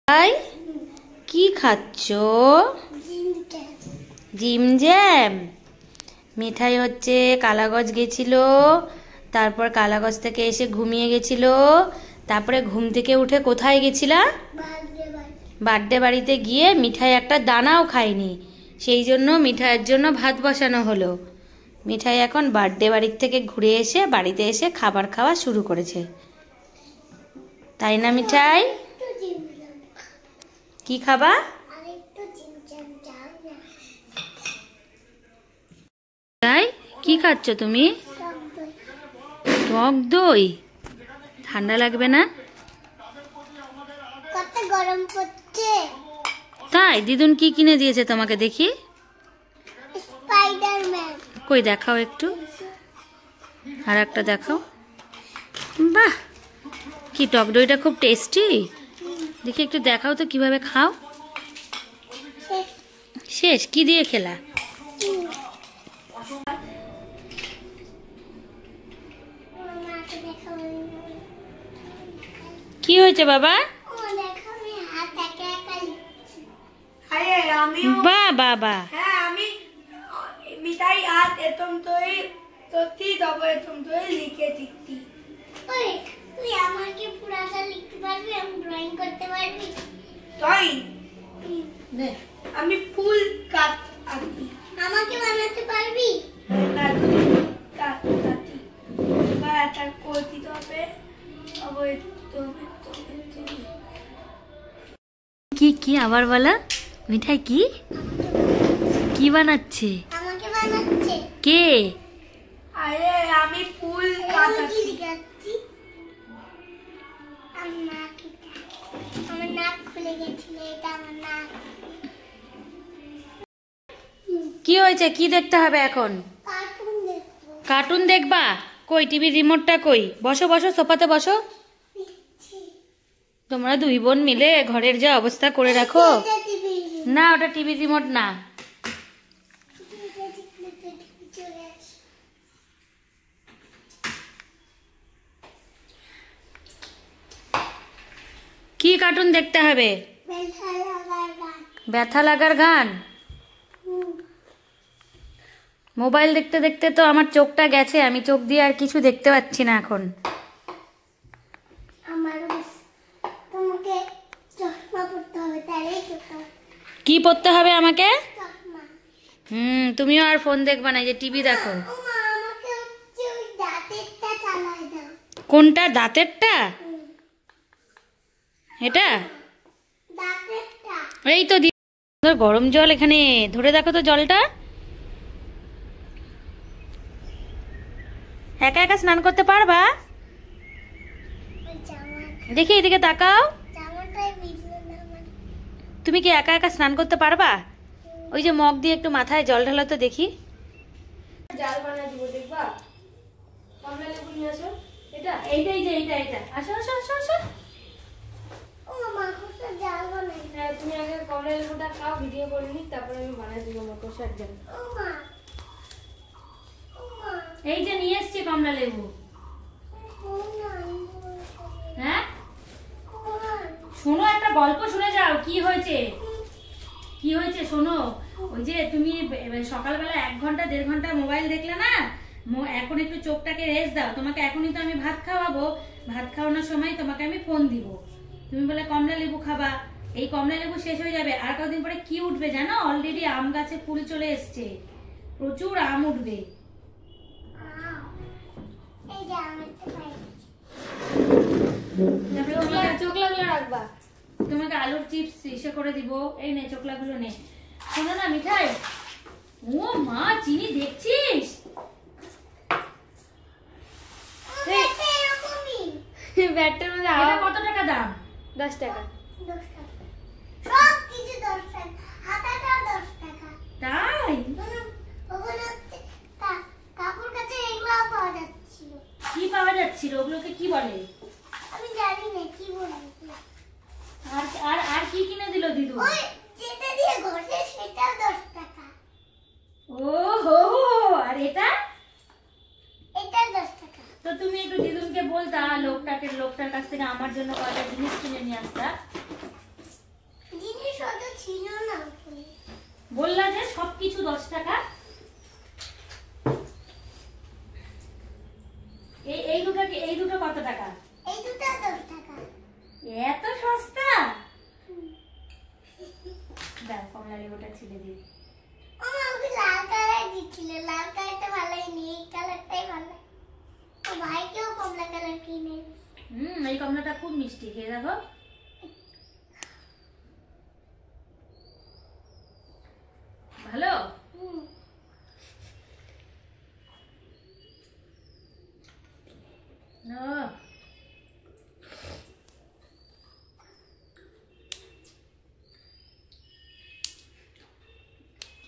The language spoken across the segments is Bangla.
ভাই কি খাচ্ছ? Gym jam. মিঠাই হচ্ছে কালাগঞ্জ গেছিল, তারপর কালাগঞ্জ থেকে এসে ঘুমিয়ে গেছিল, তারপরে ঘুম থেকে উঠে কোথায় গেছিলা? বার্থডে বাড়িতে গিয়ে মিঠাই একটা দানাও খায়নি, সেই জন্য মিঠাইয়ের জন্য ভাত বসানো হলো। মিঠাই এখন বার্থডে বাড়ির থেকে ঘুরে এসে বাড়িতে এসে খাবার খাওয়া শুরু করেছে, তাই না মিঠাই? কি খাবা? তাই কি খাচ্ছ তুমি? টক দই। ঠান্ডা লাগবে না? কত গরম পড়ছে। তাই দিদুন কি কিনে দিয়েছে তোমাকে দেখি? স্পাইডারম্যান। কই দেখাও একটু, আর একটা দেখাও। বাহ, কি টক দইটা খুব টেস্টি। দেখি একটু দেখাও তো কিভাবে খাও। শেষ? কি দিয়ে খেলা? কি হয়েছে বাবা? বাহ বাবা, হ্যাঁ আমি মিঠাই আর এতম তোই তোতি তবে এতম তোই লিখে দিতি। ওই তুই আমাকে পুরাটা লিখতে পারবি? আমি ড্রয়িং করতে পারবি? তাই নে আমি ফুল কাট আঁকি। আমাকে বানাতে পারবি? না তুই কাটি বা এটা করতে হবে। তবে তুমি কি কি আবার বলা? মিঠাই কি কি বানাচ্ছে? আমাকে বানাচ্ছে কে? আরে আমি ফুল কাটাচ্ছি। আমার নাক খুলে গেছিল, এটা আমার নাক। কি হয়েছে? কি দেখতে হবে এখন? কার্টুন দেখবো। কার্টুন দেখবা? কই টিভির রিমোটটা কই? বসো বসো, সোফাতে বসো। তোমরা দুই বোন মিলে ঘরের যা অবস্থা করে রাখো। না, ওটা টিভির রিমোট না। কি কার্টুন দেখতে হবে? ব্যথা লাগার গান। মোবাইল দেখতে দেখতে তো আমার চোখটা গেছে, আমি চোখ দিয়ে আর কিছু দেখতে পাচ্ছি না এখন। কি পড়তে হবে আমাকে? তুমিও আর ফোন দেখবা না, যে টিভি দেখো। কোনটা? দাঁতেরটা? এটা? এই তো গরম জল এখানে ধরে দেখো তো জলটা। একা একা স্নান করতে পারবা? দেখি এদিকে তাকাও। তুমি কি একা একা স্নান করতে পারবা? ওই যে মগ দিয়ে একটু মাথায় জল ঢালো তো দেখি। জাল বানাই দিব, দেখবা? কমলা লেবু নিয়ে আসো। এটা এইটাই যে এইটা এটা। আসো আসো আসো আসো। ও মা কত জাল বানাই। হ্যাঁ, তুমি আগে কমলা লেবুটা খাও, ভিডিও করে নি, তারপরে আমি বানাই দিব মকরসার জল। ও মা এই যে নিয়ে এসেছি কমলা লেবু। হ্যাঁ শোনো, একটা গল্প শুনে যাও। কি হয়েছে? কি হয়েছে শোনো। ওই যে তুমি সকালবেলা 1 ঘন্টা 1.5 ঘন্টা মোবাইল দেখলে না, এখন একটু চোখটাকে রেস্ট দাও। তোমাকে এখনই তো আমি ভাত খাওয়াবো, ভাত খাওয়ানোর সময় তোমাকে আমি ফোন দিব। তুমি বলে কমলা লেবু খাবা, এই কমলা লেবু শেষ হয়ে যাবে। আর কতদিন পরে কি উঠবে জানো? অলরেডি আম গাছে ফুল চলে এসছে, প্রচুর আম উঠবে। চোখ লাগলে রাখবা। তোমাকে আলুর চিপস ইসে করে দিব। এই নে চোখলাগুলো নে। শোনো না মিঠাই, ও মা চিনি দেখছিস? ব্যাগটার মধ্যে এটা কত টাকা দাম? 10 টাকা। 10 টাকা সব কিছু 10 টাকা, হাতাটাও 10 টাকা। তাই? ওগুলো কাকুর কাছে এগুলো পাওয়া যাচ্ছিল। কি পাওয়া যাচ্ছিল? ওগুলোকে কি বলে? আমি জানি না কি বলে। আর আর আর কি কিনে দিল দিদু? ওই যেটা দিয়ে ঘষে সেটা 10 টাকা। ও হো, আর এটা? এটা 10 টাকা। তো তুমি একটু দিদুনকে বলতা লোকটার কাছ থেকে আমার জন্য কয়টা জিনিস কিনে নিয়ে আসতা। বললা যে সবকিছু 10 টাকা। এই দুটো কত টাকা? এই দুটো 10 টাকা। এত সস্তা? দাও কমলা লেবুটা ছিলে দিই। আমাকে লাল কালার দিছিল, লাল কালারটা ভালোই নেই, এই কালারটাই ভালো। ও ভাইকেও কমলা কালার কিনে। এই কমলাটা খুব মিষ্টি, খেয়ে দেখো। ভালো?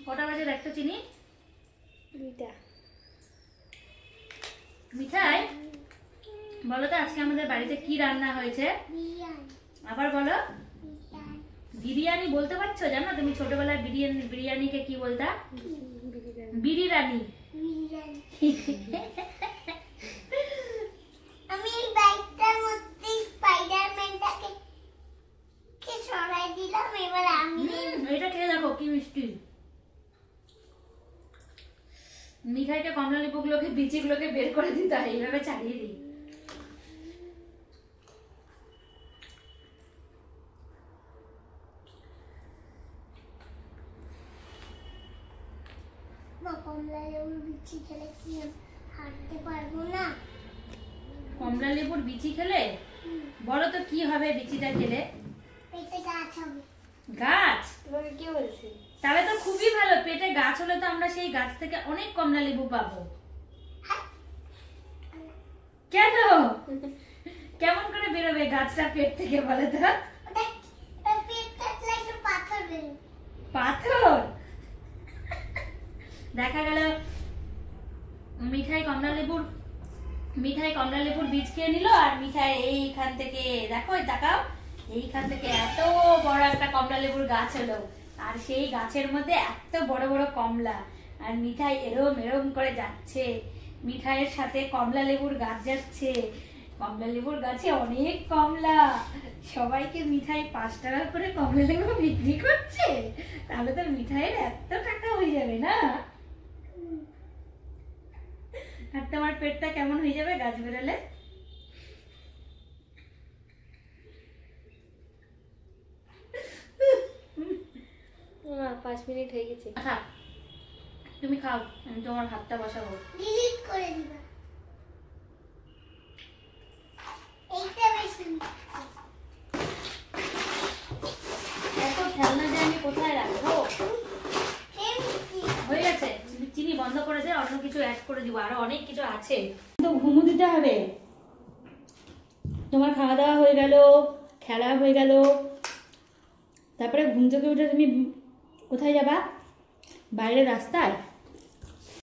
কটা বাজে দেখতো চিনি? 2টা। মিঠাই বলো তো আজকে আমাদের বাড়িতে কি রান্না হয়েছে? আবার বলো। বিরিয়ানি বলতে পারছো? জানো তুমি ছোটবেলায় বিরিয়ানিকে কি বলতা? বিরিয়ানি। আমি এই বাইকটার মধ্যে স্পাইডারম্যানটাকে সরাই দিলাম, এবার আমি এটা খেয়ে দেখো কি মিষ্টি। মিঠাইকে কমলা লেবুগুলোকে বিচিগুলোকে বের করে দিতে হয়, এইভাবে ছাড়িয়ে দিই। কমলা লেবুর বিচি খেলে কি হাঁটতে পারবো না? কমলা লেবুর বিচি খেলে বলো তো কি হবে? বিচিটা খেলে পেটে গাছ হবে। গাছ? তোমাকে কি বলছে? তাহলে তো খুবই ভালো। পেটে গাছ হলে তো আমরা সেই গাছ থেকে অনেক কমলা লেবু পাবো। কেন? কেমন করে বেরোবে গাছটা পেট থেকে বলে তো? পাথর? দেখা গেল মিঠাই কমলা লেবুর বীজ খেয়ে নিল, আর মিঠাই এইখান থেকে দেখো, তাকাও, এইখান থেকে এত বড় একটা কমলা লেবুর গাছ হলো, আর সেই গাছের মধ্যে এত বড় বড় কমলা, আর মিঠাই এরম এরম করে যাচ্ছে, মিঠাইয়ের সাথে কমলা লেবুর গাছ যাচ্ছে, কমলা লেবুর গাছে অনেক কমলা, সবাইকে মিঠাই 5 টাকা করে কমলা লেবু বিক্রি করছে, তাহলে তো মিঠাইয়ের এত টাকা হয়ে যাবে না? আর তোমার পেটটা কেমন হয়ে যাবে গাছ বেরোলে? মা 5 মিনিট হয়ে গেছে। আচ্ছা তুমি খাও, আমি তোমার ভাতটা বসাবো। ডিলিট করে দিবা। এইটা বেশি। এত খেলনা যে আমি কোথায় রাখবো? হয়ে গেছে, চিনি বন্ধ করে দে, অন্য কিছু অ্যাড করে দিব, আরো অনেক কিছু আছে। তো ঘুমু দিতে হবে। তোমার খাওয়া দাওয়া হয়ে গেল, খেলা হয়ে গেল, তারপরে ঘুম থেকে উঠে তুমি কোথায় যাবা? বাইরে রাস্তায়?